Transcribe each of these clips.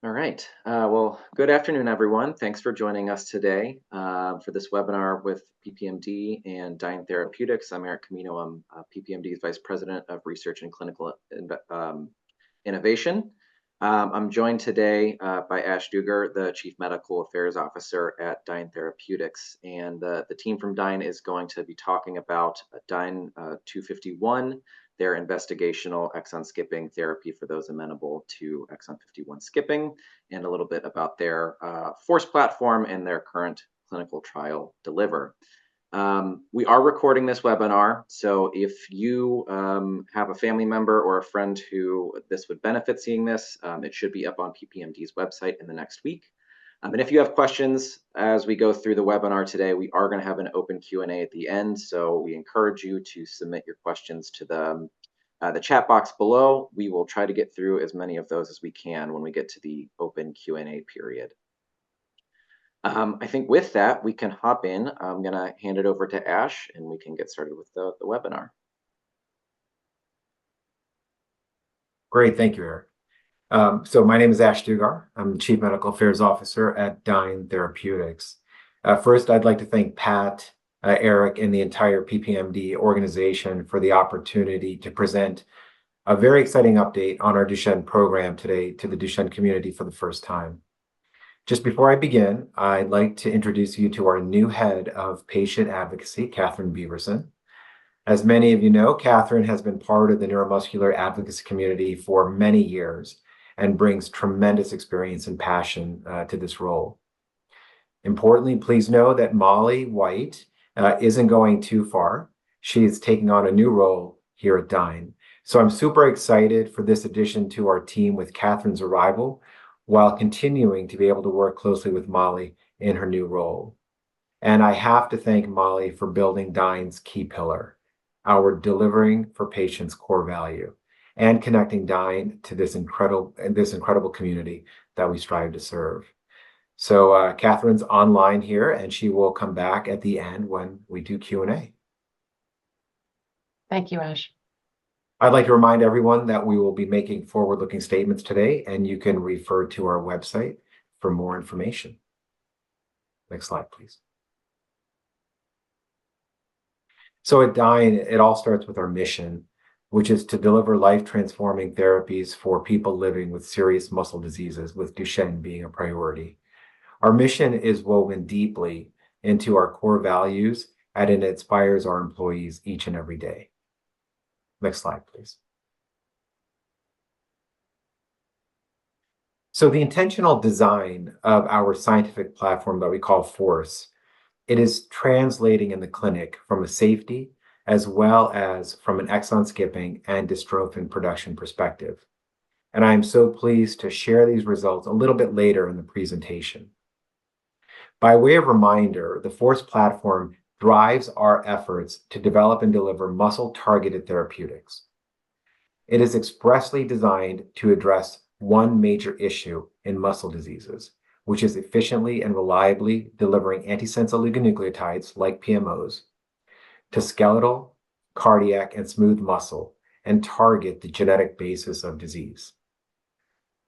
All right. Well, good afternoon, everyone. Thanks for joining us today for this webinar with PPMD and Dyne Therapeutics. I'm Eric Camino. I'm PPMD's Vice President of Research and Clinical Innovation. I'm joined today by Ash Dugar, the Chief Medical Affairs Officer at Dyne Therapeutics. And the team from Dyne is going to be talking about DYNE-251, their investigational exon skipping therapy for those amenable to exon 51 skipping, and a little bit about their FORCE platform and their current clinical trial DELIVER. We are recording this webinar, so if you have a family member or a friend who this would benefit seeing this, it should be up on PPMD's website in the next week. And if you have questions as we go through the webinar today, we are going to have an open Q&A at the end, so we encourage you to submit your questions to the chat box below. We will try to get through as many of those as we can when we get to the open Q&A period. I think with that, we can hop in. I'm going to hand it over to Ash, and we can get started with the webinar. Great, thank you, Eric. So my name is Ash Dugar. I'm the Chief Medical Affairs Officer at Dyne Therapeutics. First, I'd like to thank Pat, Eric, and the entire PPMD organization for the opportunity to present a very exciting update on our Duchenne program today to the Duchenne community for the first time. Just before I begin, I'd like to introduce you to our new head of patient advocacy, Catherine Beaverson. As many of you know, Catherine has been part of the neuromuscular advocacy community for many years and brings tremendous experience and passion to this role. Importantly, please know that Molly White isn't going too far. She's taking on a new role here at Dyne. So I'm super excited for this addition to our team with Catherine's arrival, while continuing to be able to work closely with Molly in her new role. And I have to thank Molly for building Dyne's key pillar, our delivering for patients core value, and connecting Dyne to this incredible community that we strive to serve. So Catherine's online here, and she will come back at the end when we do Q&A. Thank you, Ash. I'd like to remind everyone that we will be making forward-looking statements today, and you can refer to our website for more information. Next slide, please. So at Dyne, it all starts with our mission, which is to deliver life-transforming therapies for people living with serious muscle diseases, with Duchenne being a priority. Our mission is woven deeply into our core values, and it inspires our employees each and every day. Next slide, please. So the intentional design of our scientific platform that we call FORCE, it is translating in the clinic from a safety as well as from an exon skipping and dystrophin production perspective. And I'm so pleased to share these results a little bit later in the presentation. By way of reminder, the FORCE platform drives our efforts to develop and deliver muscle-targeted therapeutics. It is expressly designed to address one major issue in muscle diseases, which is efficiently and reliably delivering antisense oligonucleotides, like PMOs, to skeletal, cardiac, and smooth muscle, and target the genetic basis of disease.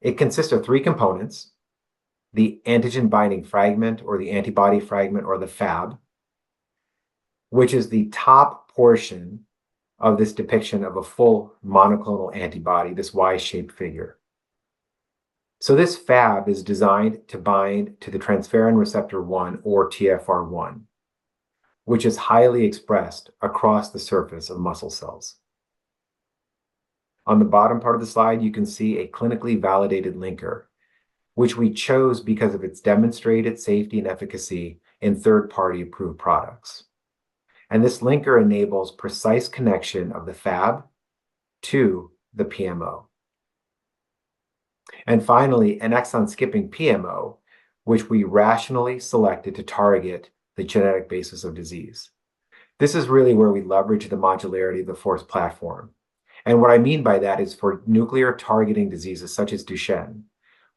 It consists of three components: the antigen binding fragment, or the antibody fragment, or the Fab, which is the top portion of this depiction of a full monoclonal antibody, this Y-shaped figure. So this Fab is designed to bind to the transferrin receptor 1, or TFR1, which is highly expressed across the surface of muscle cells. On the bottom part of the slide, you can see a clinically validated linker, which we chose because of its demonstrated safety and efficacy in third-party approved products. And this linker enables precise connection of the Fab to the PMO. And finally, an exon skipping PMO, which we rationally selected to target the genetic basis of disease. This is really where we leverage the modularity of the FORCE platform. And what I mean by that is, for nuclear targeting diseases such as Duchenne,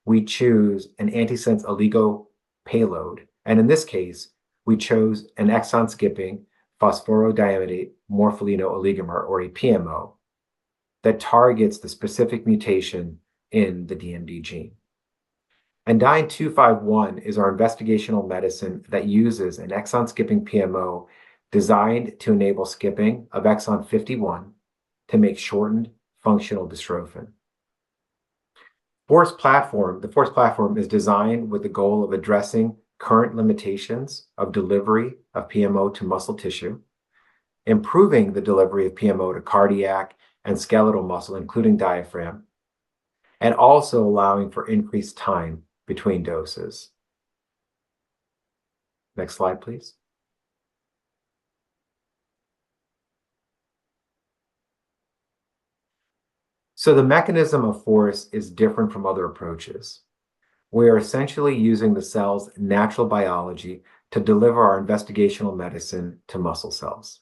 we choose an antisense oligo payload. And in this case, we chose an exon skipping phosphorodiamidate morpholino oligomer, or a PMO, that targets the specific mutation in the DMD gene. And DYNE-251 is our investigational medicine that uses an exon skipping PMO designed to enable skipping of exon 51 to make shortened functional dystrophin. The FORCE platform is designed with the goal of addressing current limitations of delivery of PMO to muscle tissue, improving the delivery of PMO to cardiac and skeletal muscle, including diaphragm, and also allowing for increased time between doses. Next slide, please. So the mechanism of FORCE is different from other approaches. We are essentially using the cell's natural biology to deliver our investigational medicine to muscle cells.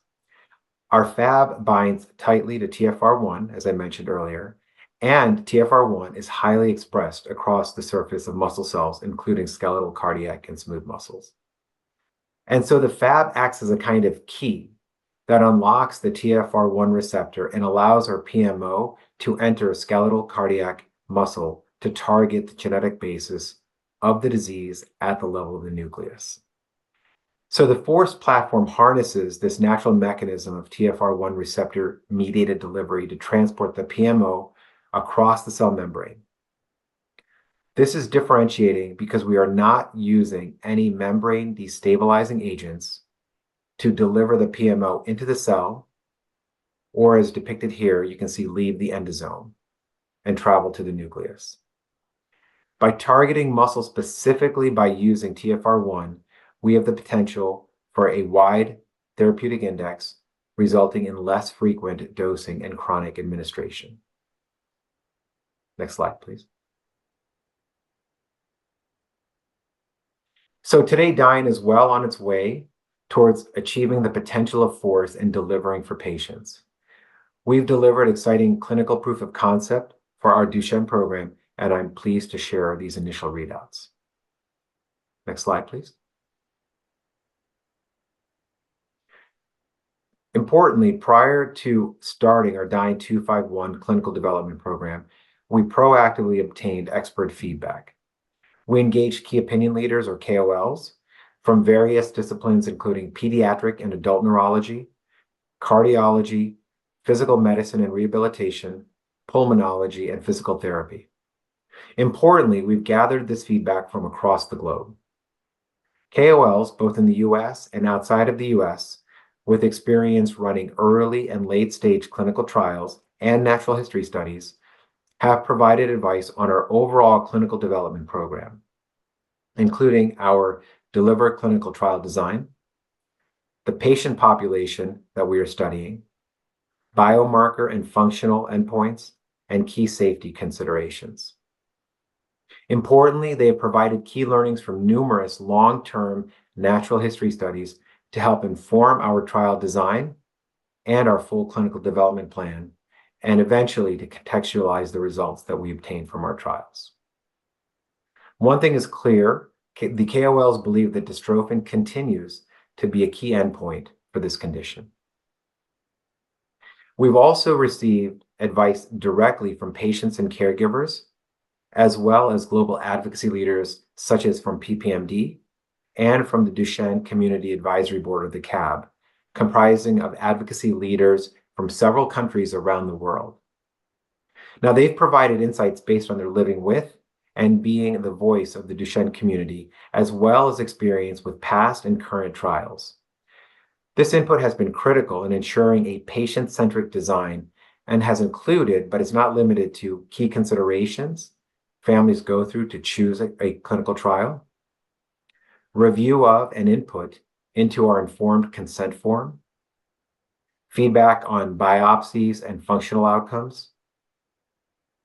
Our Fab binds tightly to TFR1, as I mentioned earlier, and TFR1 is highly expressed across the surface of muscle cells, including skeletal, cardiac, and smooth muscles. And so the Fab acts as a kind of key that unlocks the TFR1 receptor and allows our PMO to enter skeletal, cardiac, muscle to target the genetic basis of the disease at the level of the nucleus. So the FORCE platform harnesses this natural mechanism of TFR1 receptor mediated delivery to transport the PMO across the cell membrane. This is differentiating because we are not using any membrane destabilizing agents to deliver the PMO into the cell, or as depicted here, you can see leave the endosome and travel to the nucleus. By targeting muscle specifically by using TFR1, we have the potential for a wide therapeutic index, resulting in less frequent dosing and chronic administration. Next slide, please. So today, Dyne is well on its way towards achieving the potential of FORCE and delivering for patients. We've delivered exciting clinical proof of concept for our Duchenne program, and I'm pleased to share these initial readouts. Next slide, please. Importantly, prior to starting our DYNE-251 clinical development program, we proactively obtained expert feedback. We engaged key opinion leaders, or KOLs, from various disciplines, including pediatric and adult neurology, cardiology, physical medicine and rehabilitation, pulmonology, and physical therapy. Importantly, we've gathered this feedback from across the globe. KOLs, both in the US and outside of the US, with experience running early and late-stage clinical trials and natural history studies, have provided advice on our overall clinical development program, including our DELIVER clinical trial design, the patient population that we are studying, biomarker and functional endpoints, and key safety considerations. Importantly, they have provided key learnings from numerous long-term natural history studies to help inform our trial design and our full clinical development plan, and eventually to contextualize the results that we obtain from our trials. One thing is clear, the KOLs believe that dystrophin continues to be a key endpoint for this condition. We've also received advice directly from patients and caregivers, as well as global advocacy leaders such as from PPMD and from the Duchenne Community Advisory Board of the CAB, comprising of advocacy leaders from several countries around the world. Now, they've provided insights based on their living with and being the voice of the Duchenne community, as well as experience with past and current trials. This input has been critical in ensuring a patient-centric design and has included, but is not limited to, key considerations families go through to choose a clinical trial, review of and input into our informed consent form, feedback on biopsies and functional outcomes.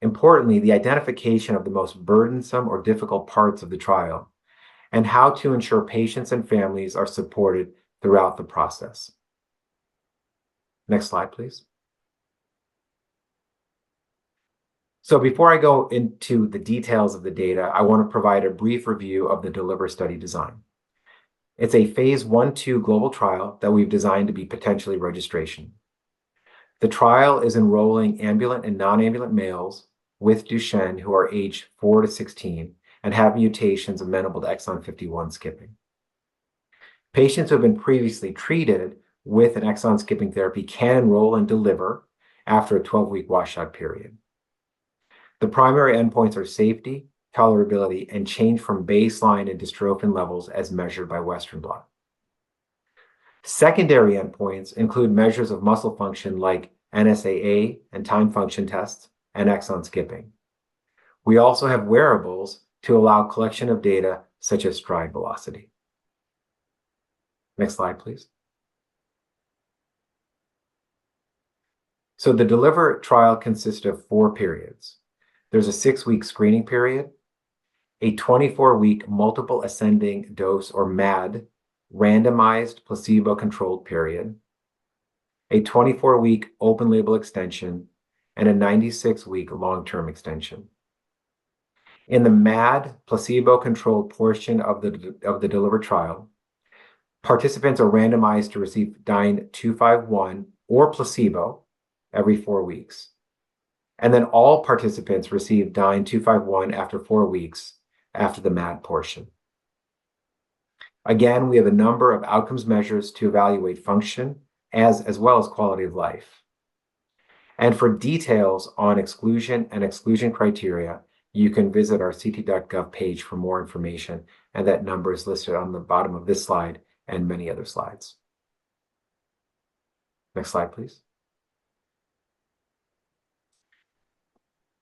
Importantly, the identification of the most burdensome or difficult parts of the trial, and how to ensure patients and families are supported throughout the process. Next slide, please. So before I go into the details of the data, I want to provide a brief review of the DELIVER study design. It's a phase 1/2 global trial that we've designed to be potentially registration. The trial is enrolling ambulant and non-ambulant males with Duchenne who are aged 4 to 16 and have mutations amenable to exon 51 skipping. Patients who have been previously treated with an exon skipping therapy can enroll and deliver after a 12-week washout period. The primary endpoints are safety, tolerability, and change from baseline in dystrophin levels as measured by Western blot. Secondary endpoints include measures of muscle function like NSAA and time function tests and exon skipping. We also have wearables to allow collection of data such as stride velocity. Next slide, please. So the DELIVER trial consists of 4 periods. There's a 6-week screening period, a 24-week multiple ascending dose or MAD randomized placebo-controlled period, a 24-week open label extension, and a 96-week long-term extension. In the MAD placebo-controlled portion of the DELIVER trial, participants are randomized to receive DYNE-251 or placebo every 4 weeks. And then all participants receive DYNE-251 after 4 weeks after the MAD portion. Again, we have a number of outcomes measures to evaluate function as well as quality of life. And for details on exclusion and exclusion criteria, you can visit our ct.gov page for more information, and that number is listed on the bottom of this slide and many other slides. Next slide, please.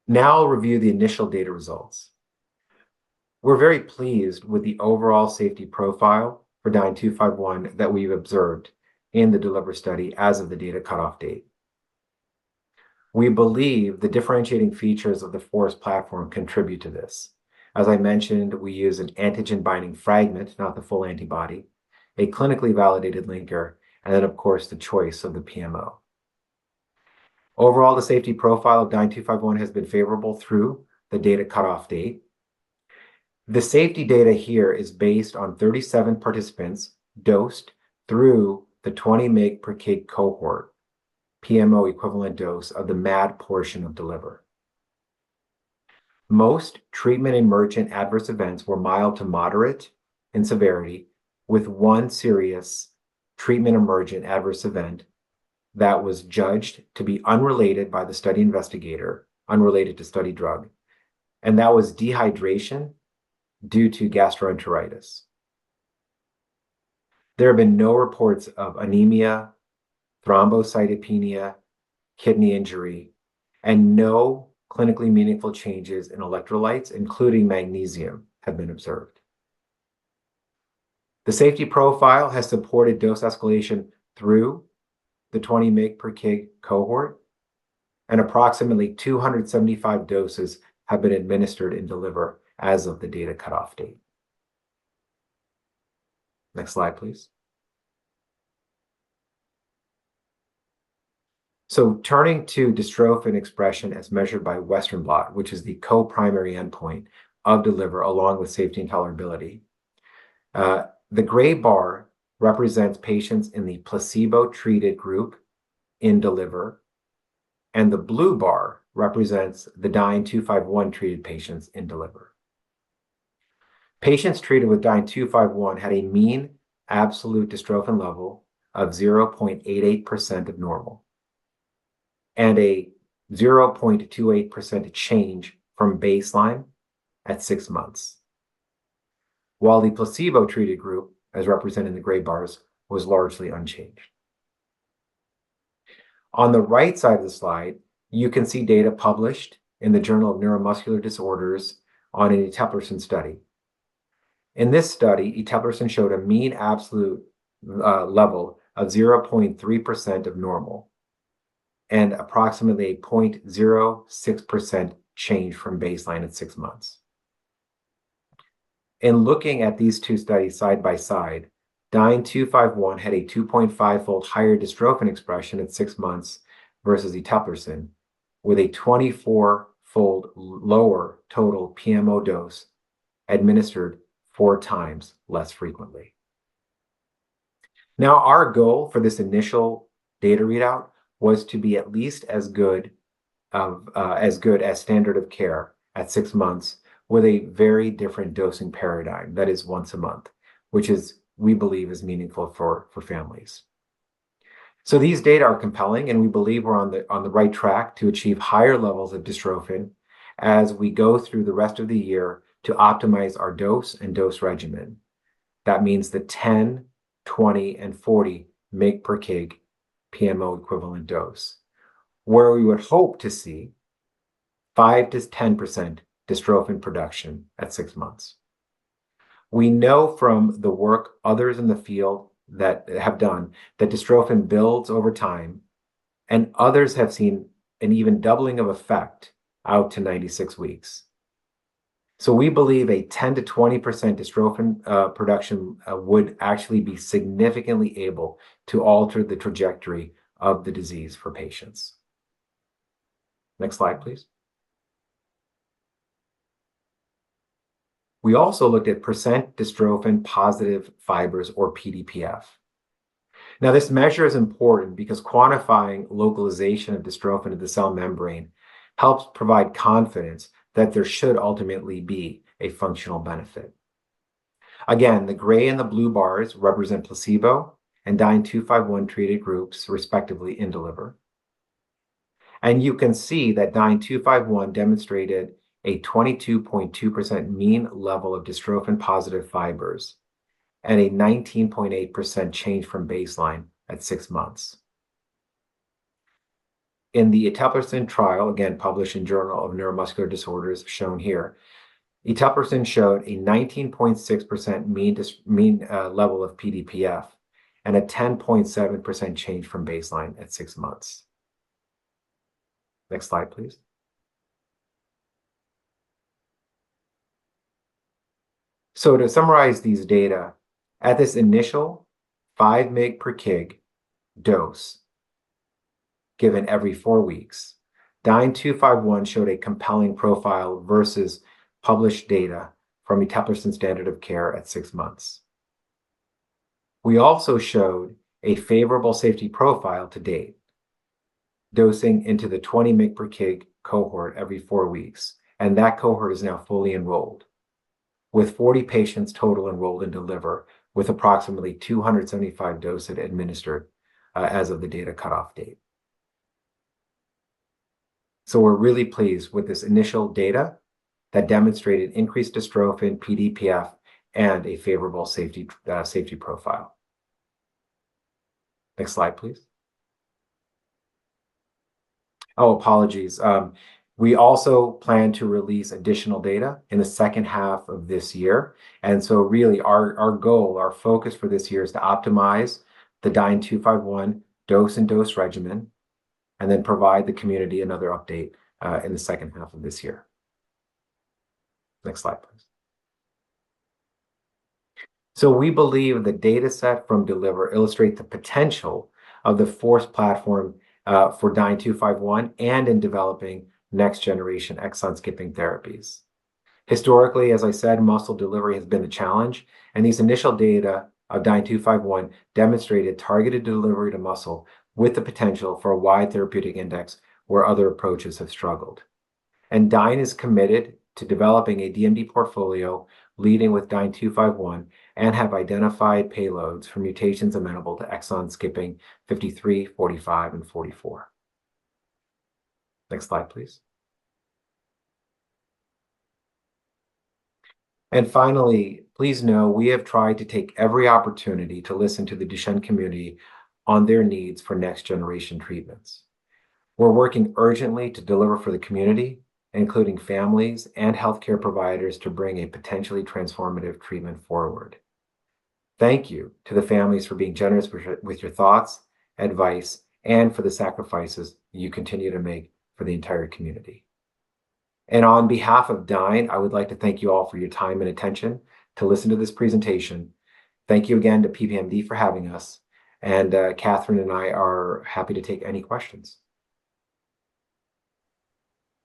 Now I'll review the initial data results. We're very pleased with the overall safety profile for DYNE-251 that we've observed in the DELIVER study as of the data cutoff date. We believe the differentiating features of the FORCE platform contribute to this. As I mentioned, we use an antigen binding fragment, not the full antibody, a clinically validated linker, and then of course the choice of the PMO. Overall, the safety profile of DYNE-251 has been favorable through the data cutoff date. The safety data here is based on 37 participants dosed through the 20 mg per kg cohort, PMO equivalent dose of the MAD portion of DELIVER. Most treatment emergent adverse events were mild to moderate in severity, with one serious treatment emergent adverse event that was judged to be unrelated by the study investigator, unrelated to study drug, and that was dehydration due to gastroenteritis. There have been no reports of anemia, thrombocytopenia, kidney injury, and no clinically meaningful changes in electrolytes, including magnesium, have been observed. The safety profile has supported dose escalation through the 20 mg per kg cohort, and approximately 275 doses have been administered in DELIVER as of the data cutoff date. Next slide, please. So turning to dystrophin expression as measured by Western blot, which is the co-primary endpoint of DELIVER along with safety and tolerability, the gray bar represents patients in the placebo-treated group in DELIVER, and the blue bar represents the DYNE-251 treated patients in DELIVER. Patients treated with DYNE-251 had a mean absolute dystrophin level of 0.88% of normal and a 0.28% change from baseline at 6 months, while the placebo-treated group, as represented in the gray bars, was largely unchanged. On the right side of the slide, you can see data published in the Journal of Neuromuscular Disorders on an eteplirsen study. In this study, eteplirsen showed a mean absolute level of 0.3% of normal and approximately a 0.06% change from baseline at 6 months. In looking at these two studies side by side, DYNE-251 had a 2.5-fold higher dystrophin expression at 6 months versus eteplirsen, with a 24-fold lower total PMO dose administered 4 times less frequently. Now, our goal for this initial data readout was to be at least as good as standard of care at 6 months with a very different dosing paradigm that is once a month, which we believe is meaningful for families. So these data are compelling, and we believe we're on the right track to achieve higher levels of dystrophin as we go through the rest of the year to optimize our dose and dose regimen. That means the 10, 20, and 40 mg per kg PMO equivalent dose, where we would hope to see 5 to 10% dystrophin production at 6 months. We know from the work others in the field that have done that dystrophin builds over time, and others have seen an even doubling of effect out to 96 weeks. So we believe a 10 to 20% dystrophin production would actually be significantly able to alter the trajectory of the disease for patients. Next slide, please. We also looked at percent dystrophin positive fibers, or PDPF. Now, this measure is important because quantifying localization of dystrophin in the cell membrane helps provide confidence that there should ultimately be a functional benefit. Again, the gray and the blue bars represent placebo and DYNE-251 treated groups, respectively, in DELIVER. And you can see that DYNE-251 demonstrated a 22.2% mean level of dystrophin-positive fibers and a 19.8% change from baseline at 6 months. In the eteplirsen trial, again published in Journal of Neuromuscular Disorders, shown here, eteplirsen showed a 19.6% mean level of PDPF and a 10.7% change from baseline at 6 months. Next slide, please. So to summarize these data, at this initial 5 mg per kg dose given every 4 weeks, DYNE-251 showed a compelling profile versus published data from eteplirsen standard of care at 6 months. We also showed a favorable safety profile to date, dosing into the 20 mg per kg cohort every 4 weeks, and that cohort is now fully enrolled, with 40 patients total enrolled in DELIVER, with approximately 275 doses administered as of the data cutoff date. So we're really pleased with this initial data that demonstrated increased dystrophin, PDPF, and a favorable safety profile. Next slide, please. Oh, apologies. We also plan to release additional data in the second half of this year. And so really our goal, our focus for this year is to optimize the DYNE-251 dose and dose regimen, and then provide the community another update in the second half of this year. Next slide, please. So we believe the data set from DELIVER illustrate the potential of the FORCE platform for DYNE-251 and in developing next generation exon skipping therapies. Historically, as I said, muscle delivery has been the challenge, and these initial data of DYNE-251 demonstrated targeted delivery to muscle with the potential for a wide therapeutic index where other approaches have struggled. And Dyne is committed to developing a DMD portfolio leading with DYNE-251 and have identified payloads for mutations amenable to exon skipping 53, 45, and 44. Next slide, please. And finally, please know we have tried to take every opportunity to listen to the Duchenne community on their needs for next generation treatments. We're working urgently to deliver for the community, including families and healthcare providers, to bring a potentially transformative treatment forward. Thank you to the families for being generous with your thoughts, advice, and for the sacrifices you continue to make for the entire community. And on behalf of Dyne, I would like to thank you all for your time and attention to listen to this presentation. Thank you again to PPMD for having us. And Catherine and I are happy to take any questions.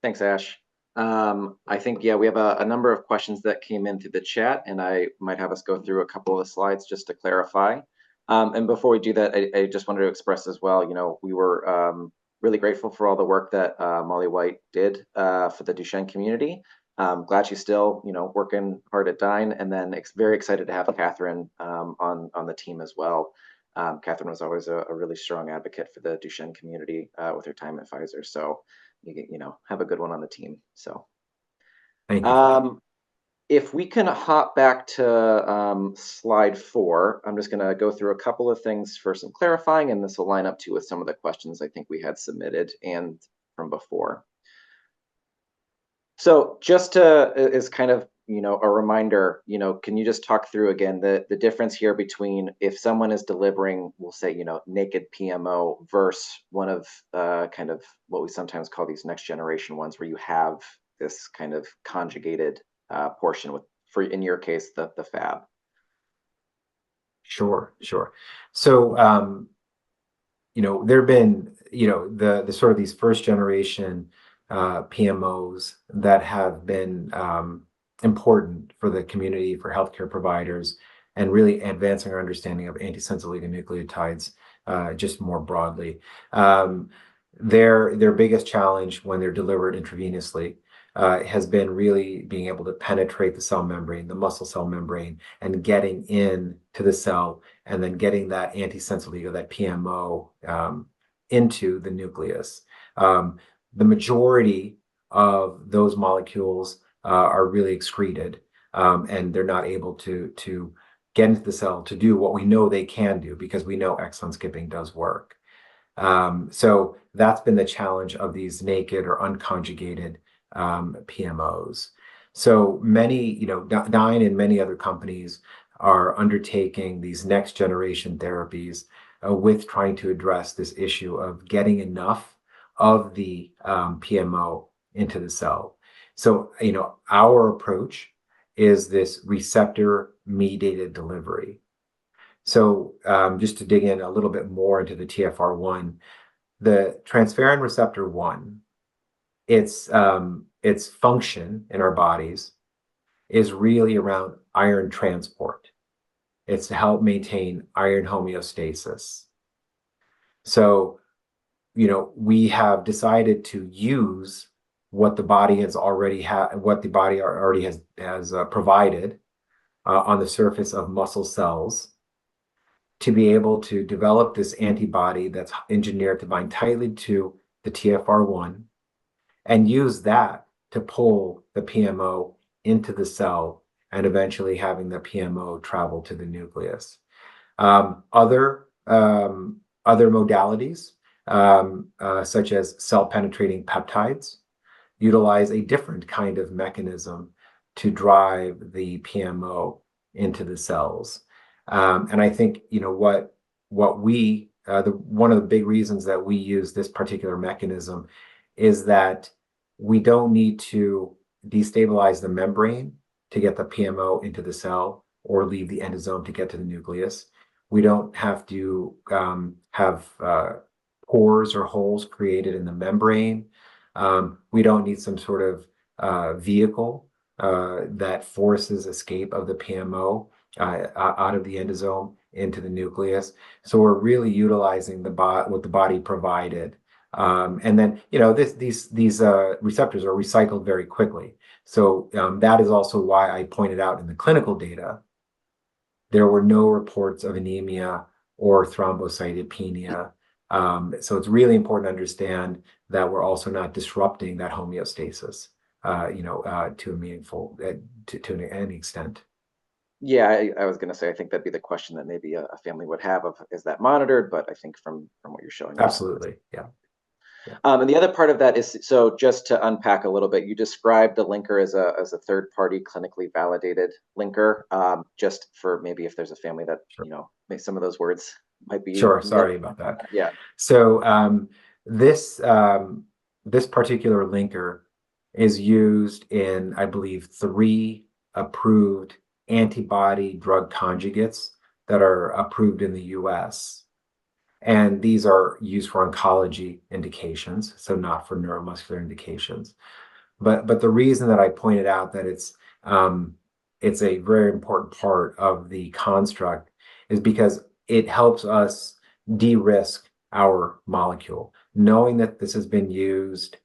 Thanks, Ash. I think, yeah, we have a number of questions that came in through the chat, and I might have us go through a couple of the slides just to clarify. And before we do that, I just wanted to express as well, we were really grateful for all the work that Molly White did for the Duchenne community. Glad she's still, working hard at Dyne, and then very excited to have Catherine on the team as well. Catherine was always a really strong advocate for the Duchenne community with her time at Pfizer. So, have a good one on the team. So, Thank you for that. um, if we can hop back to slide 4, I'm just going to go through a couple of things for some clarifying, and this will line up too with some of the questions I think we had submitted and from before. So just to is kind of, a reminder, can you just talk through again the difference here between if someone is delivering, we'll say, naked PMO versus one of kind of what we sometimes call these next generation ones where you have this kind of conjugated portion with, for in your case, the Fab. Sure, sure. So, there have been, the sort of these first generation PMOs that have been important for the community, for healthcare providers, and really advancing our understanding of antisense oligonucleotides just more broadly. Their biggest challenge when they're delivered intravenously has been really being able to penetrate the cell membrane, the muscle cell membrane, and getting in to the cell, and then getting that antisense oligo, that PMO, into the nucleus. The majority of those molecules are really excreted, and they're not able to get into the cell to do what we know they can do, because we know exon skipping does work. So that's been the challenge of these naked or unconjugated PMOs. So many, Dyne and many other companies are undertaking these next generation therapies with trying to address this issue of getting enough of the PMO into the cell. So, our approach is this receptor mediated delivery. So just to dig in a little bit more into the TFR1, the transferrin receptor 1, its function in our bodies is really around iron transport. It's to help maintain iron homeostasis. So, we have decided to use what the body has already has provided on the surface of muscle cells to be able to develop this antibody that's engineered to bind tightly to the TFR1 and use that to pull the PMO into the cell and eventually having the PMO travel to the nucleus. Other modalities, such as cell-penetrating peptides, utilize a different kind of mechanism to drive the PMO into the cells. And I think, what we, one of the big reasons that we use this particular mechanism is that we don't need to destabilize the membrane to get the PMO into the cell or leave the endosome to get to the nucleus. We don't have to have pores or holes created in the membrane. We don't need some sort of vehicle that forces escape of the PMO out of the endosome into the nucleus. So we're really utilizing what the body provided. And then, these receptors are recycled very quickly. So that is also why I pointed out in the clinical data, there were no reports of anemia or thrombocytopenia. So it's really important to understand that we're also not disrupting that homeostasis, to a meaningful, to any extent. Yeah, I was going to say, I think that'd be the question that maybe a family would have of, is that monitored? But I think from what you're showing us. Absolutely, yeah. And the other part of that is, so just to unpack a little bit, you described the linker as a third-party clinically validated linker. Just for maybe if there's a family that, Sure. some of those words might be. Sure, sorry about that. Yeah. So this particular linker is used in, I believe, 3 approved antibody drug conjugates that are approved in the US. And these are used for oncology indications, so not for neuromuscular indications. But the reason that I pointed out that it's a very important part of the construct is because it helps us de-risk our molecule, knowing that this has been used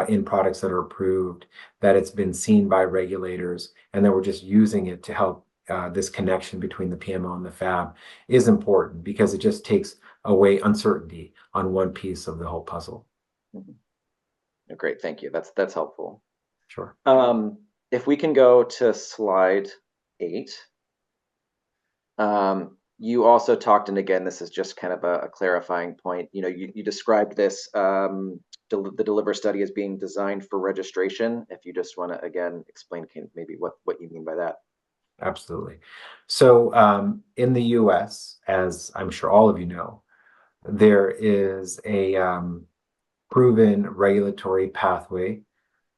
in products that are approved, that it's been seen by regulators, and that we're just using it to help this connection between the PMO and the Fab is important because it just takes away uncertainty on one piece of the whole puzzle. Mhm. Great, thank you. That's helpful. Sure. If we can go to slide 8. You also talked, and again, this is just kind of a clarifying point. You described this the Deliver study as being designed for registration. If you just want to again explain maybe what you mean by that. Absolutely. So in the US, as I'm sure all of you know, there is a proven regulatory pathway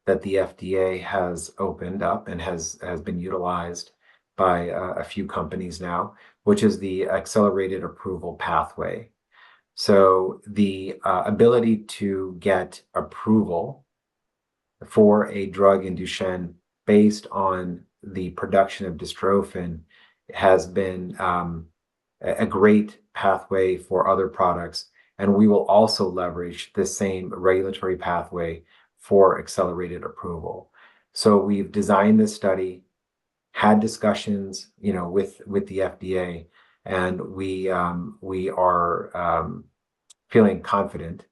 that the FDA has opened up and has been utilized by a few companies now, which is the accelerated approval pathway. So the ability to get approval for a drug in Duchenne based on the production of dystrophin has been a great pathway for other products. And we will also leverage the same regulatory pathway for accelerated approval. So we've designed this study, had discussions, with the FDA, and we are feeling confident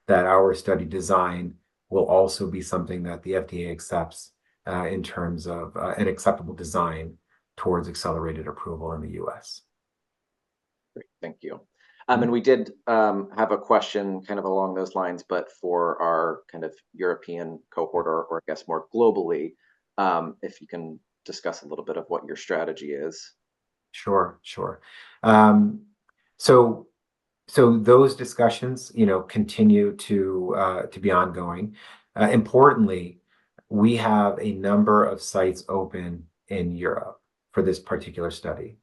that our study design will also be something that the FDA accepts in terms of an acceptable design towards accelerated approval in the US. Great, thank you. And we did have a question kind of along those lines, but for our kind of European cohort, or I guess more globally, if you can discuss a little bit of what your strategy is. Sure, sure. Um, so so those discussions, continue to be ongoing. Importantly, we have a number of sites open in Europe for this particular study.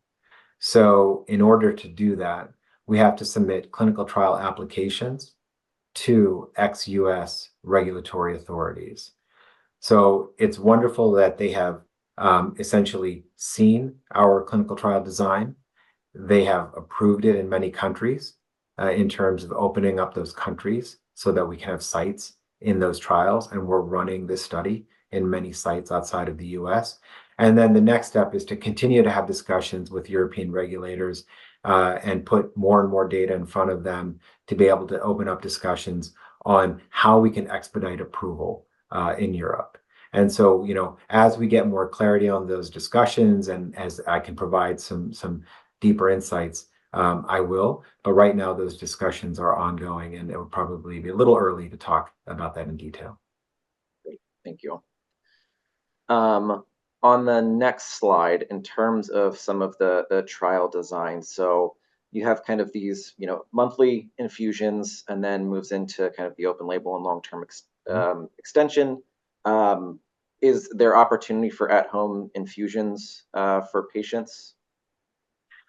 So in order to do that, we have to submit clinical trial applications to ex-US regulatory authorities. So it's wonderful that they have essentially seen our clinical trial design. They have approved it in many countries in terms of opening up those countries so that we can have sites in those trials. And we're running this study in many sites outside of the US. And then the next step is to continue to have discussions with European regulators and put more and more data in front of them to be able to open up discussions on how we can expedite approval in Europe. And so, as we get more clarity on those discussions and as I can provide some deeper insights, I will. But right now, those discussions are ongoing, and it would probably be a little early to talk about that in detail. Great, thank you. On the next slide, in terms of some of the trial design, so you have kind of these, monthly infusions, and then moves into kind of the open label and long-term extension. Is there opportunity for at-home infusions for patients?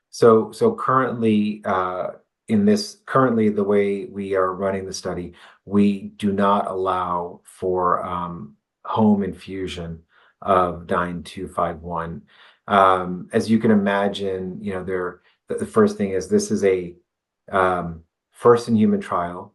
So currently, currently the way we are running the study, we do not allow for home infusion of DYNE-251. As you can imagine, the first thing is this is a first in human trial.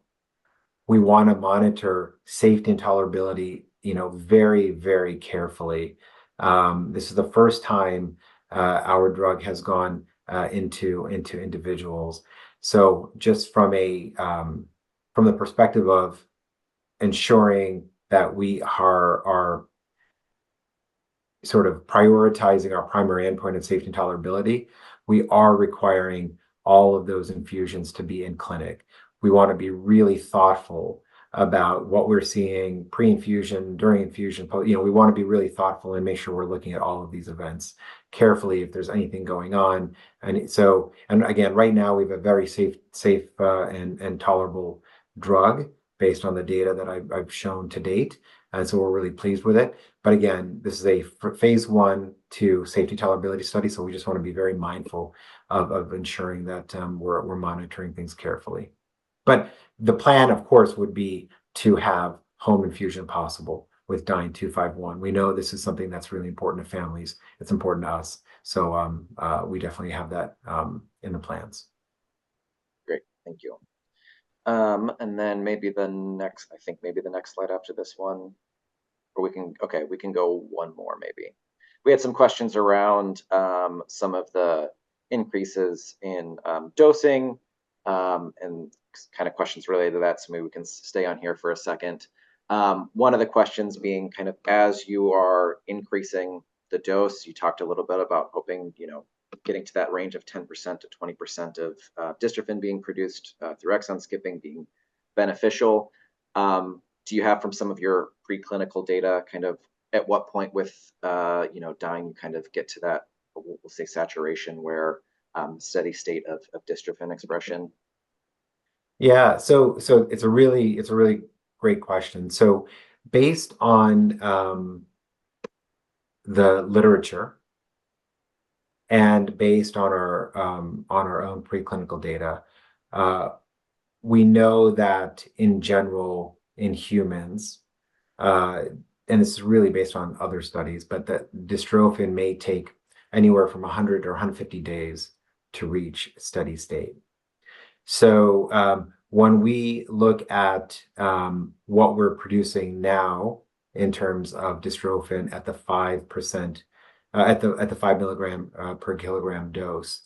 We want to monitor safety and tolerability, very, very carefully. This is the first time our drug has gone into individuals. So just from the perspective of ensuring that we are sort of prioritizing our primary endpoint of safety and tolerability, we are requiring all of those infusions to be in clinic. We want to be really thoughtful about what we're seeing pre-infusion, during infusion, we want to be really thoughtful and make sure we're looking at all of these events carefully if there's anything going on. And again, right now we have a very safe and tolerable drug based on the data that I've shown to date. And so we're really pleased with it. But again, this is a phase 1/2 safety tolerability study. So we just want to be very mindful of ensuring that we're monitoring things carefully. But the plan, of course, would be to have home infusion possible with DYNE-251. We know this is something that's really important to families. It's important to us. So we definitely have that in the plans. Great, thank you. And then maybe the next, I think maybe the next slide after this one, or we can go one more maybe. We had some questions around some of the increases in dosing and kind of questions related to that. So maybe we can stay on here for a second. One of the questions being kind of as you are increasing the dose, you talked a little bit about hoping, getting to that range of 10% to 20% of dystrophin being produced through exon skipping being beneficial. Do you have from some of your preclinical data kind of at what point with Dyne you kind of get to that, we'll say saturation where steady state of dystrophin expression? Yeah, so it's a really great question. So based on the literature and based on our own preclinical data, uh, we know that in general in humans, and this is really based on other studies, but that dystrophin may take anywhere from 100 or 150 days to reach steady state. So when we look at what we're producing now in terms of dystrophin at the 5%, at the 5 milligram per kilogram dose,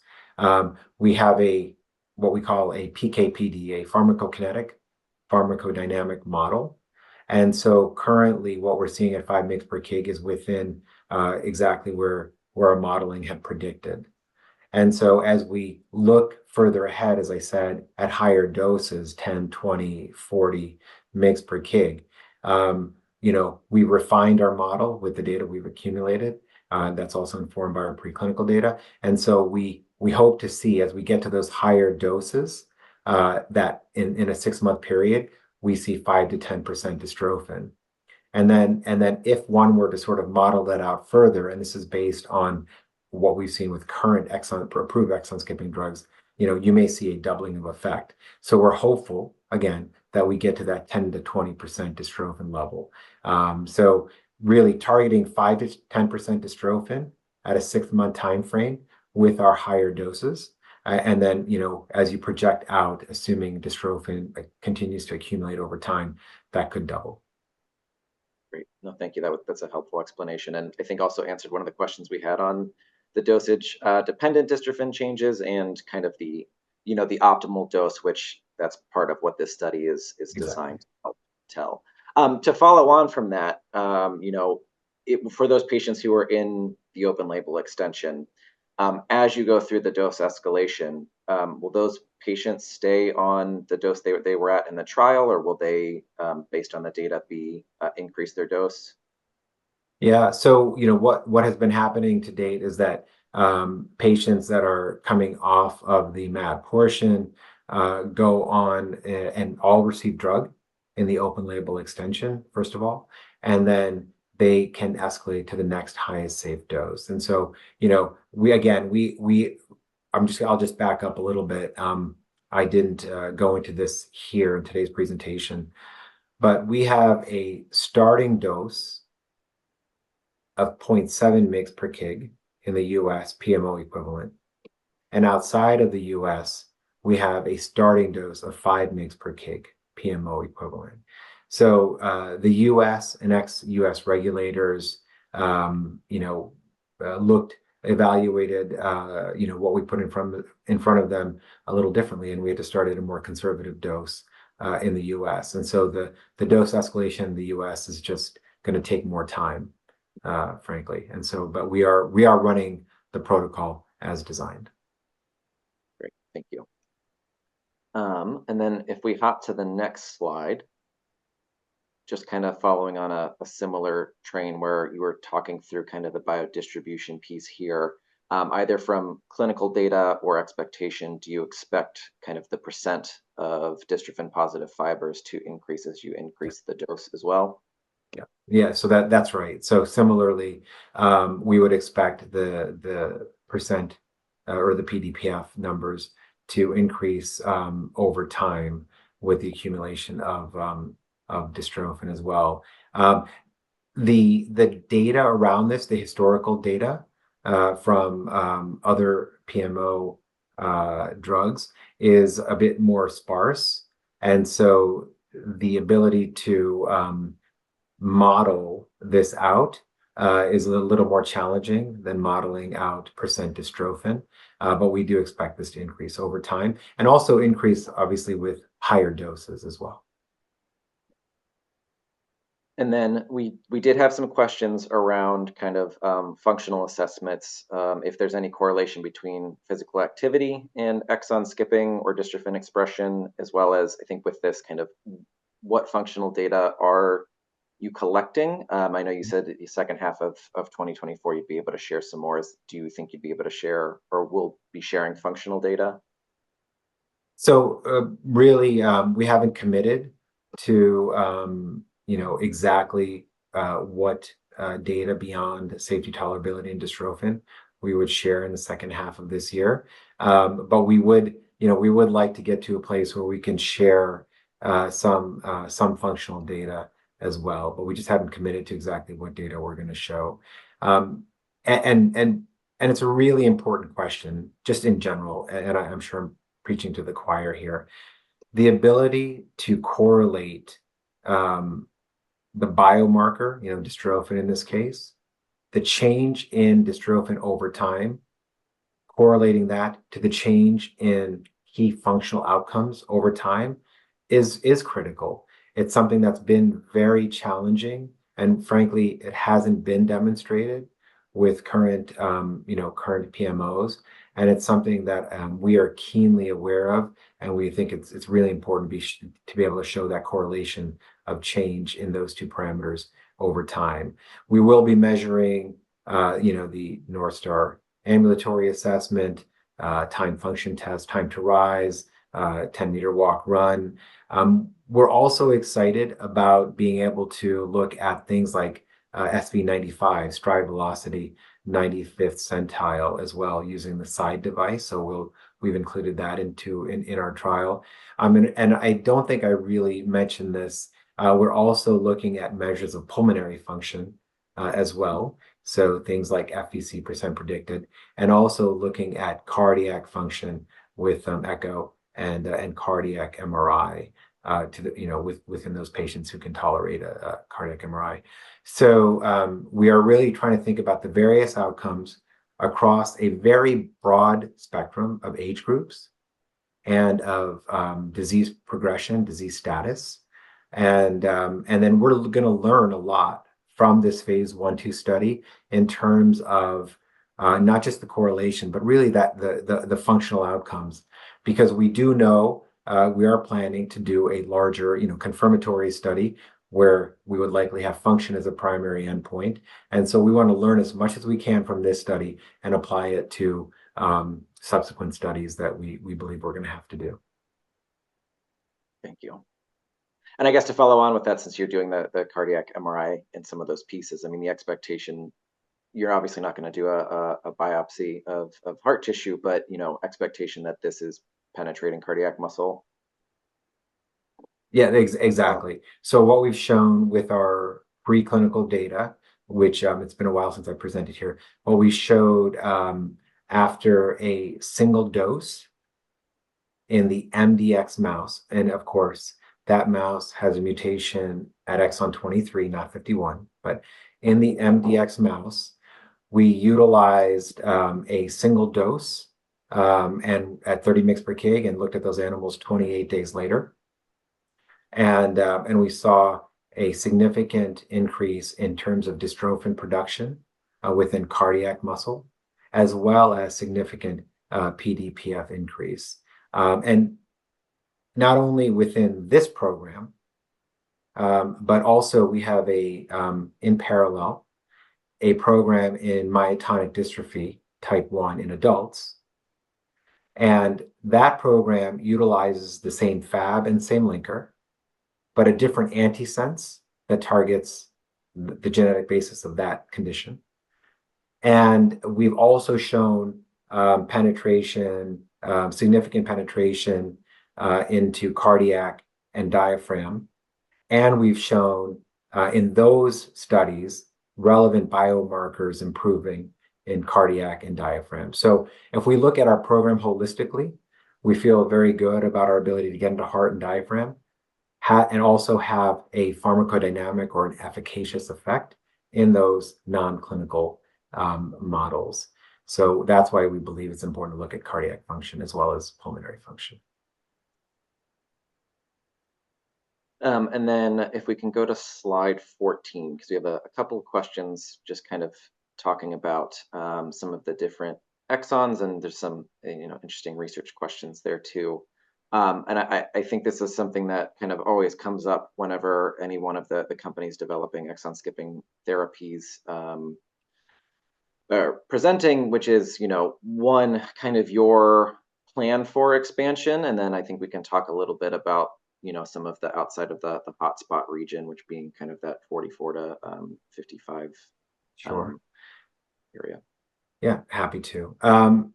we have what we call a PKPD, a pharmacokinetic pharmacodynamic model. And so currently what we're seeing at 5 mg per kg is within exactly where our modeling had predicted. And so as we look further ahead, as I said, at higher doses, 10, 20, 40 mg per kg, we refined our model with the data we've accumulated. That's also informed by our preclinical data. And so we hope to see as we get to those higher doses that in a 6-month period, we see 5 to 10% dystrophin. And then if one were to sort of model that out further, and this is based on what we've seen with current approved exon skipping drugs, you may see a doubling of effect. So we're hopeful, again, that we get to that 10 to 20% dystrophin level. So really targeting 5 to 10% dystrophin at a 6-month time frame with our higher doses. And then, as you project out, assuming dystrophin continues to accumulate over time, that could double. Great. No, thank you. That's a helpful explanation. And I think also answered one of the questions we had on the dosage dependent dystrophin changes and kind of the optimal dose, which that's part of what this study is Exactly. designed to help tell. To follow on from that, for those patients who are in the open label extension, as you go through the dose escalation, will those patients stay on the dose they were at in the trial, or will they, based on the data, increase their dose? Yeah. So, what has been happening to date is that patients that are coming off of the MAD portion go on and all receive drug in the open label extension, first of all, and then they can escalate to the next highest safe dose. And so, I'll just back up a little bit. I didn't go into this here in today's presentation, but we have a starting dose of 0.7 mg per kg in the US PMO equivalent. And outside of the US, we have a starting dose of 5 mg per kg PMO equivalent. So the US and ex-US regulators, evaluated, what we put in front of them a little differently, and we had to start at a more conservative dose in the US. And so the dose escalation in the US is just going to take more time, frankly. And so, but we are running the protocol as designed. Great, thank you. And then if we hop to the next slide, just kind of following on a similar train where you were talking through kind of the biodistribution piece here, either from clinical data or expectation, do you expect kind of the percent of dystrophin positive fibers to increase as you increase the dose as well? Yeah. So that's right. So similarly, we would expect the percent or the PDPF numbers to increase over time with the accumulation of dystrophin as well. The data around this, the historical data from other PMO drugs, is a bit more sparse. And so the ability to model this out is a little more challenging than modeling out percent dystrophin. But we do expect this to increase over time and also increase, obviously, with higher doses as well. And then we did have some questions around kind of functional assessments, if there's any correlation between physical activity and exon skipping or dystrophin expression, as well as I think with this kind of what functional data are you collecting? I know you said the second half of 2024 you'd be able to share some more. Do you think you'd be able to share or will be sharing functional data? So really, we haven't committed to exactly what data beyond safety, tolerability, and dystrophin we would share in the second half of this year. But we would like to get to a place where we can share some functional data as well. But we just haven't committed to exactly what data we're going to show. And it's a really important question, just in general. And I'm sure I'm preaching to the choir here. The ability to correlate the biomarker, dystrophin in this case, the change in dystrophin over time, correlating that to the change in key functional outcomes over time is critical. It's something that's been very challenging, and frankly, it hasn't been demonstrated with current PMOs. And it's something that we are keenly aware of, and we think it's really important to be able to show that correlation of change in those two parameters over time. We will be measuring, the North Star ambulatory assessment, time function test, time to rise, 10-meter walk run. We're also excited about being able to look at things like SV95, stride velocity, 95th centile as well, using the side device. So we've included that in our trial. And I don't think I really mentioned this. We're also looking at measures of pulmonary function as well. So things like FVC percent predicted, and also looking at cardiac function with echo and cardiac MRI within those patients who can tolerate a cardiac MRI. So we are really trying to think about the various outcomes across a very broad spectrum of age groups and of disease progression, disease status. And then we're going to learn a lot from this phase 1/2 study in terms of not just the correlation, but really that the functional outcomes, because we do know we are planning to do a larger, confirmatory study where we would likely have function as a primary endpoint. And so we want to learn as much as we can from this study and apply it to subsequent studies that we believe we're going to have to do. Thank you. And I guess to follow on with that, since you're doing the cardiac MRI in some of those pieces, I mean, the expectation, you're obviously not going to do a biopsy of heart tissue, but, expectation that this is penetrating cardiac muscle. Yeah, exactly. So what we've shown with our preclinical data, which it's been a while since I presented here, what we showed after a single dose in the MDX mouse, and of course, that mouse has a mutation at exon 23, not 51, but in the MDX mouse, we utilized a single dose and at 30 mg per kg and looked at those animals 28 days later. And we saw a significant increase in terms of dystrophin production within cardiac muscle, as well as significant PDPF increase. And not only within this program, but also we have in parallel, a program in myotonic dystrophy type 1 in adults. And that program utilizes the same Fab and same linker, but a different antisense that targets the genetic basis of that condition. And we've also shown significant penetration into cardiac and diaphragm. And we've shown in those studies relevant biomarkers improving in cardiac and diaphragm. So if we look at our program holistically, We feel very good about our ability to get into heart and diaphragm, and also have a pharmacodynamic or an efficacious effect in those non-clinical models. So that's why we believe it's important to look at cardiac function as well as pulmonary function. And then if we can go to slide 14, because we have a couple of questions just kind of talking about some of the different exons, and there's some interesting research questions there too. And I think this is something that kind of always comes up whenever any one of the companies developing exon skipping therapies are presenting, which is, one, kind of your plan for expansion. And then I think we can talk a little bit about, some of the outside of the hotspot region, which being kind of that 44 to 55 Sure. area. Yeah, happy to.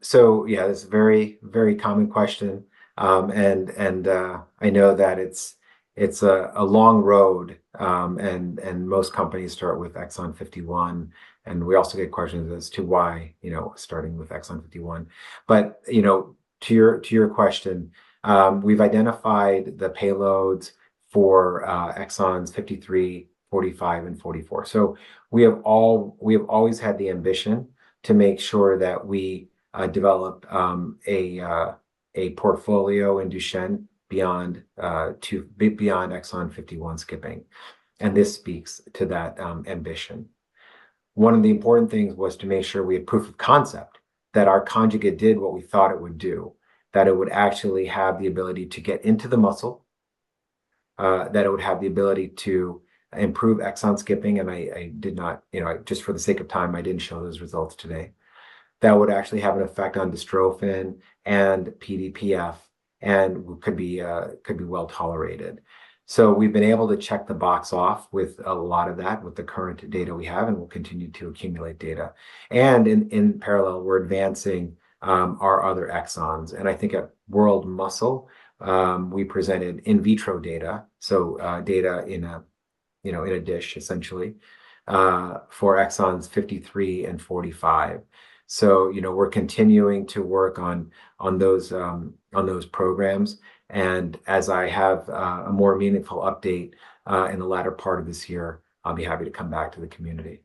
So yeah, it's a very, very common question. And I know that it's a long road, and most companies start with exon 51, and we also get questions as to why, starting with exon 51. But to your question, we've identified the payloads for exons 53, 45, and 44. So we have always had the ambition to make sure that we develop a portfolio in Duchenne beyond exon 51 skipping, and this speaks to that ambition. One of the important things was to make sure we had proof of concept that our conjugate did what we thought it would do, that it would actually have the ability to get into the muscle, that it would have the ability to improve exon skipping, and I did not, just for the sake of time, I didn't show those results today. That would actually have an effect on dystrophin and PDPF, and could be well tolerated. So we've been able to check the box off with a lot of that with the current data we have, and we'll continue to accumulate data. And in parallel, we're advancing our other exons. And I think at World Muscle, we presented in vitro data, so data in a dish essentially, for exons 53 and 45. So we're continuing to work on those programs, and as I have a more meaningful update in the latter part of this year, I'll be happy to come back to the community.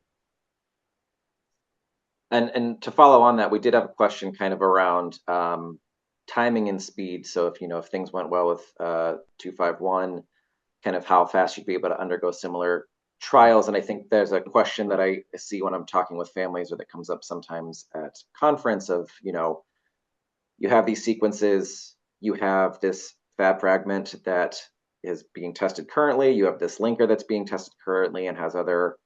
And to follow on that, we did have a question kind of around timing and speed. So if things went well with 251, kind of how fast you'd be able to undergo similar trials. And I think there's a question that I see when I'm talking with families, or that comes up sometimes at conference of, you have these sequences, you have this Fab fragment that is being tested currently, you have this linker that's being tested currently and has other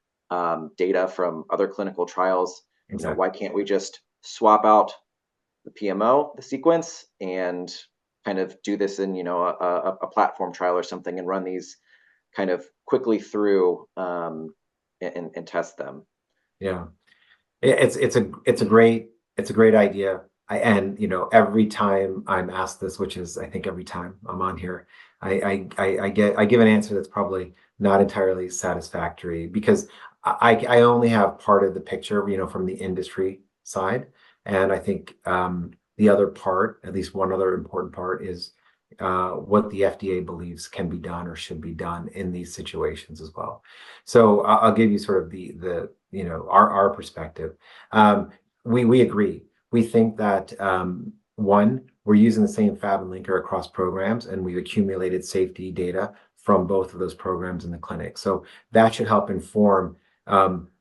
data from other clinical trials. Exactly. Why can't we just swap out the PMO, the sequence, and kind of do this in, a platform trial or something, and run these kind of quickly through and test them? Yeah, it's a great idea. And every time I'm asked this, which is I think every time I'm on here, I give an answer that's probably not entirely satisfactory, because I only have part of the picture, from the industry side, and I think the other part, at least one other important part, is what the FDA believes can be done or should be done in these situations as well. So I'll give you sort of the our perspective. We agree. We think that one, we're using the same Fab and linker across programs, and we've accumulated safety data from both of those programs in the clinic. So that should help inform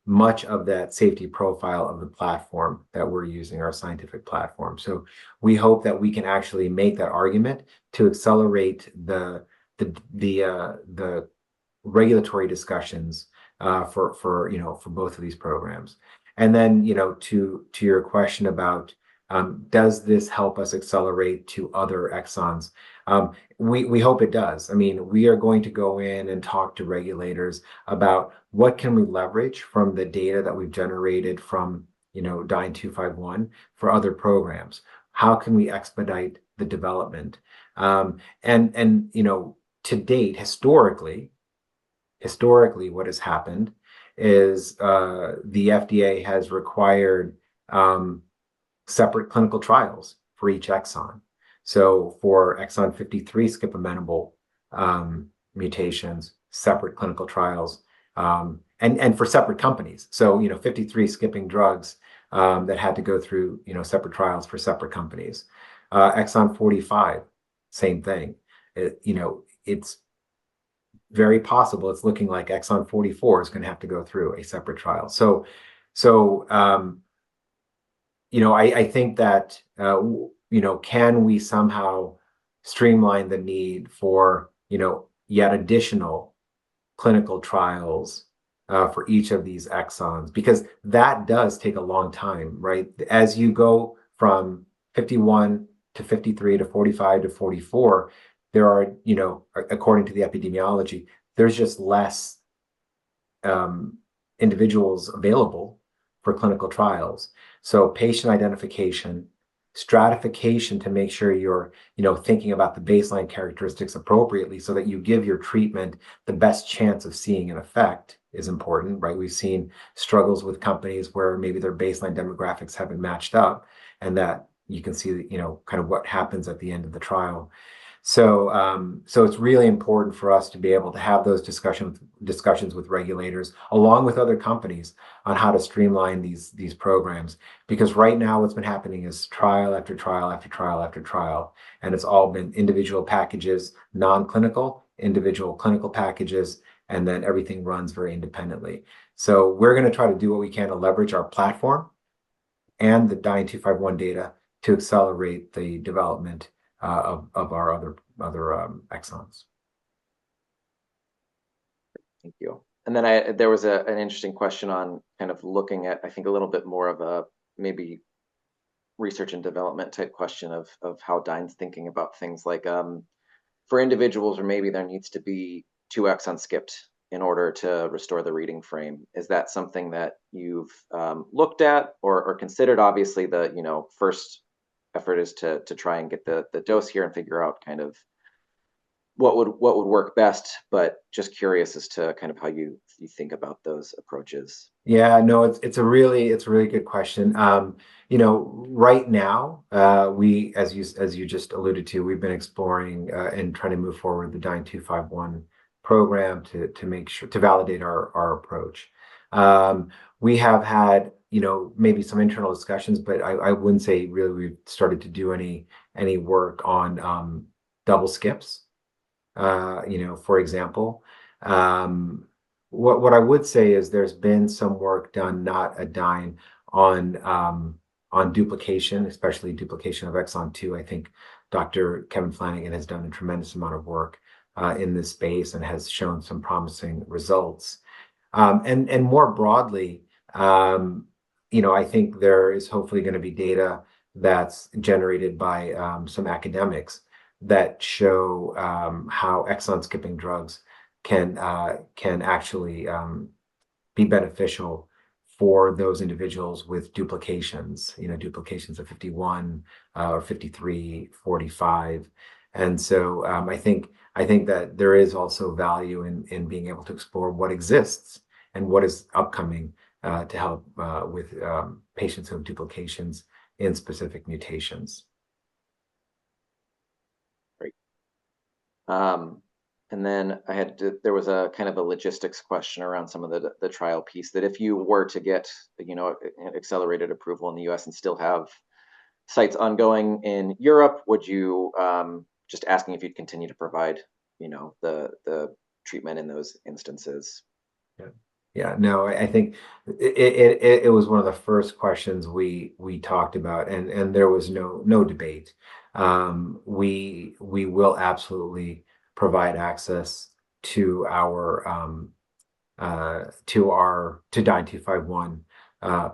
much of that safety profile of the platform that we're using, our scientific platform. So we hope that we can actually make that argument to accelerate the regulatory discussions for both of these programs. And then to your question about does this help us accelerate to other exons? We hope it does. I mean, we are going to go in and talk to regulators about what can we leverage from the data that we've generated from DYNE-251 for other programs. How can we expedite the development? And to date, historically, what has happened is the FDA has required separate clinical trials for each exon. So for exon 53 skip amenable mutations, separate clinical trials, and for separate companies. So, 53 skipping drugs that had to go through, separate trials for separate companies. Exon 45, same thing. It's very possible it's looking like exon 44 is going to have to go through a separate trial. So I think that, can we somehow streamline the need for, yet additional clinical trials for each of these exons? Because that does take a long time, right? As you go from 51 to 53 to 45 to 44, there are, according to the epidemiology, there's just less individuals available for clinical trials. So patient identification, stratification to make sure you're, thinking about the baseline characteristics appropriately so that you give your treatment the best chance of seeing an effect is important, right? We've seen struggles with companies where maybe their baseline demographics haven't matched up, and that you can see, kind of what happens at the end of the trial. So it's really important for us to be able to have those discussions with regulators, along with other companies, on how to streamline these programs. Because right now, what's been happening is trial after trial after trial after trial, and it's all been individual packages, non-clinical, individual clinical packages, and then everything runs very independently. So we're going to try to do what we can to leverage our platform and the DYNE-251 data to accelerate the development of our other exons. Thank you. And then there was an interesting question on kind of looking at, I think, a little bit more of a maybe research and development type question of how Dyne's thinking about things like for individuals where maybe there needs to be 2 exons skipped in order to restore the reading frame. Is that something that you've looked at or considered? Obviously, the first effort is to try and get the dose here and figure out kind of what would work best, but just curious as to kind of how you think about those approaches. Yeah, no, it's a really good question. Right now, we, as you just alluded to, we've been exploring and trying to move forward the DYNE-251 program to make sure to validate our approach. We have had, maybe some internal discussions, but I wouldn't say really we've started to do any work on double skips. For example. What I would say is there's been some work done, not at Dyne, on duplication, especially duplication of exon 2. I think Dr. Kevin Flanagan has done a tremendous amount of work in this space and has shown some promising results. And more broadly, I think there is hopefully going to be data that's generated by some academics that show how exon skipping drugs can actually be beneficial for those individuals with duplications, duplications of 51 or 53, 45. And so I think that there is also value in being able to explore what exists and what is upcoming to help with patients who have duplications in specific mutations. Great. And then there was a kind of a logistics question around some of the trial piece, that if you were to get, accelerated approval in the US and still have sites ongoing in Europe, would you, just asking if you'd continue to provide, the treatment in those instances? Yeah, no, I think it was one of the first questions we talked about, and there was no debate. We will absolutely provide access to our to DYNE-251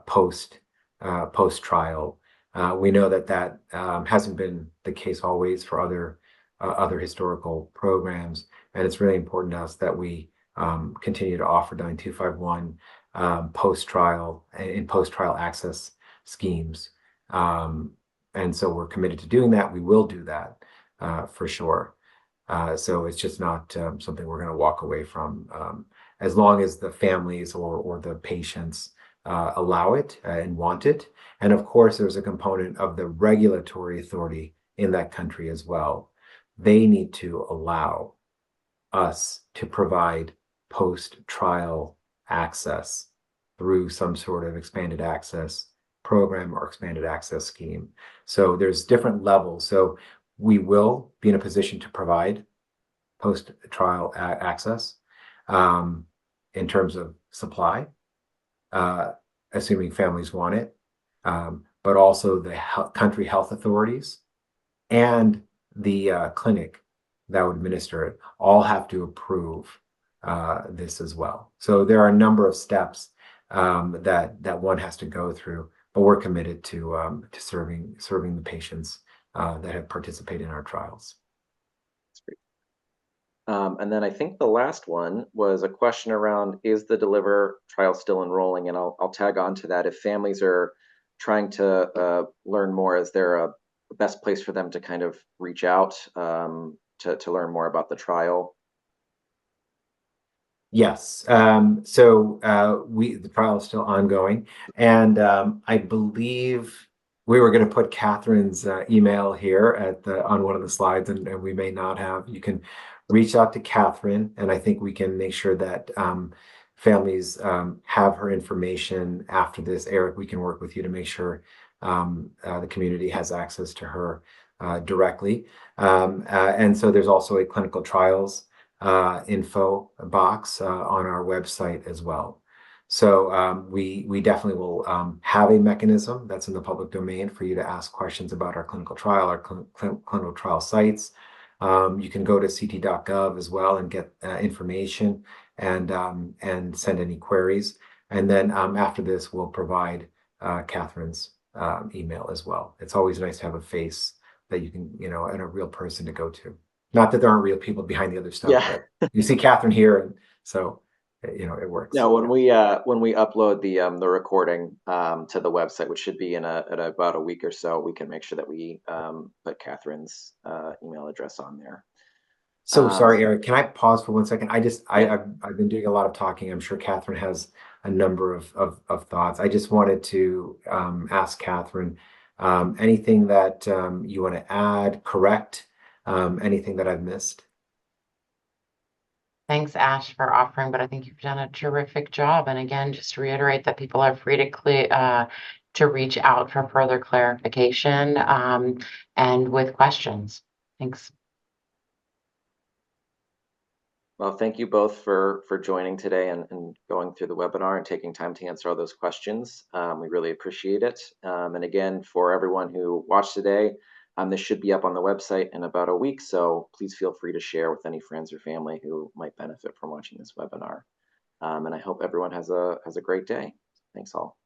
post trial. We know that hasn't been the case always for other historical programs, and it's really important to us that we continue to offer DYNE-251 post-trial access schemes. And so we're committed to doing that. We will do that for sure. So it's just not something we're going to walk away from, as long as the families or the patients allow it and want it. And of course, there's a component of the regulatory authority in that country as well. They need to allow us to provide post-trial access through some sort of expanded access program or expanded access scheme. So there's different levels. So we will be in a position to provide post-trial access in terms of supply, assuming families want it, but also the country health authorities and the clinic that would administer it all have to approve this as well. So there are a number of steps that one has to go through, but we're committed to serving the patients that have participated in our trials. That's great. And then I think the last one was a question around, is the Deliver trial still enrolling? And I'll tag on to that. If families are trying to learn more, is there a best place for them to kind of reach out to learn more about the trial? Yes. So the trial is still ongoing, and I believe we were going to put Catherine's email here on one of the slides, and we may not have. You can reach out to Catherine, and I think we can make sure that families have her information after this. Eric, we can work with you to make sure the community has access to her directly. And so there's also a clinical trials info box on our website as well. So we definitely will have a mechanism that's in the public domain for you to ask questions about our clinical trial, our clinical trial sites. You can go to ct.gov as well and get information and send any queries. And then after this, we'll provide Catherine's email as well. It's always nice to have a face that you can, and a real person to go to. Not that there aren't real people behind the other stuff, Yeah. but you see Catherine here, and so it works. Yeah, when we upload the recording to the website, which should be in about a week or so, we can make sure that we put Catherine's email address on there. So sorry, Eric, can I pause for 1 second? Yeah. I've been doing a lot of talking. I'm sure Catherine has a number of thoughts. I just wanted to ask Catherine anything that you want to add, correct, anything that I've missed. Thanks, Ash, for offering, but I think you've done a terrific job. And again, just to reiterate that people are free to reach out for further clarification and with questions. Thanks. Well, thank you both for joining today and going through the webinar and taking time to answer all those questions. We really appreciate it. And again, for everyone who watched today, this should be up on the website in about a week, so please feel free to share with any friends or family who might benefit from watching this webinar. And I hope everyone has a great day. Thanks all.